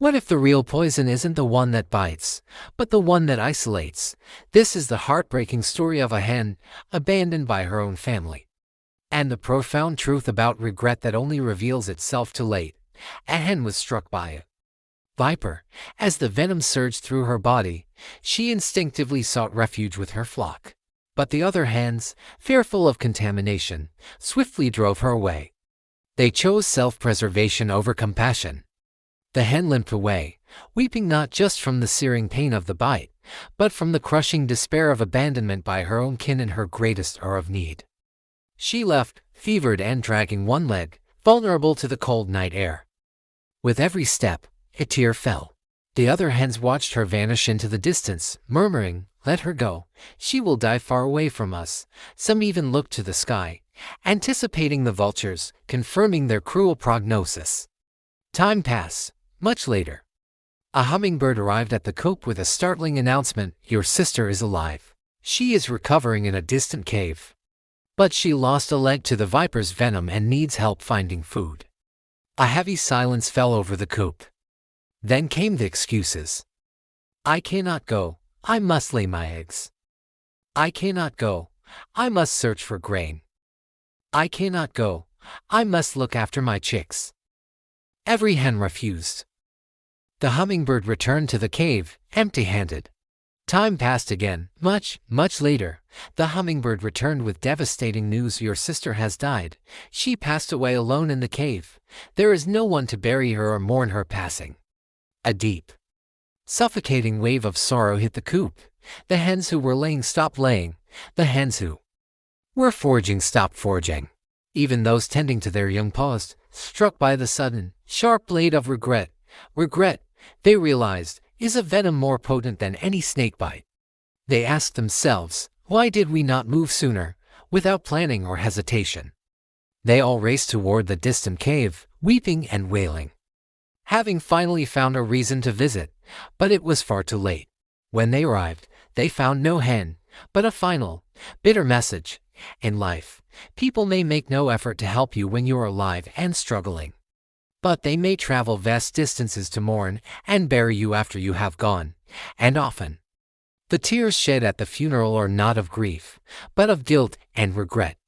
What if the real poison isn't the one that bites, but the one that isolates? This is the heartbreaking story of a hen abandoned by her own family. And the profound truth about regret that only reveals itself too late. A hen was struck by a viper. As the venom surged through her body, she instinctively sought refuge with her flock. But the other hens, fearful of contamination, swiftly drove her away. They chose self-preservation over compassion. The hen limped away, weeping not just from the searing pain of the bite, but from the crushing despair of abandonment by her own kin in her greatest hour of need. She left, fevered and dragging one leg, vulnerable to the cold night air. With every step, a tear fell. The other hens watched her vanish into the distance, murmuring, "Let her go. She will die far away from us." Some even looked to the sky, anticipating the vultures, confirming their cruel prognosis. Time passed. Much later, a hummingbird arrived at the coop with a startling announcement: "Your sister is alive. She is recovering in a distant cave. But she lost a leg to the viper's venom and needs help finding food." A heavy silence fell over the coop. Then came the excuses. "I cannot go. I must lay my eggs. I cannot go. I must search for grain. I cannot go. I must look after my chicks." Every hen refused. The hummingbird returned to the cave, empty-handed. Time passed again. Much later, the hummingbird returned with devastating news: "Your sister has died. She passed away alone in the cave. There is no one to bury her or mourn her passing." A deep, suffocating wave of sorrow hit the coop. The hens who were laying stopped laying. The hens who were foraging stopped foraging. Even those tending to their young paused, struck by the sudden, sharp blade of regret. Regret, they realized, is a venom more potent than any snakebite. They asked themselves, why did we not move sooner, without planning or hesitation? They all raced toward the distant cave, weeping and wailing, having finally found a reason to visit, but it was far too late. When they arrived, they found no hen, but a final, bitter message. In life, people may make no effort to help you when you are alive and struggling. But they may travel vast distances to mourn and bury you after you have gone, and often, the tears shed at the funeral are not of grief, but of guilt and regret.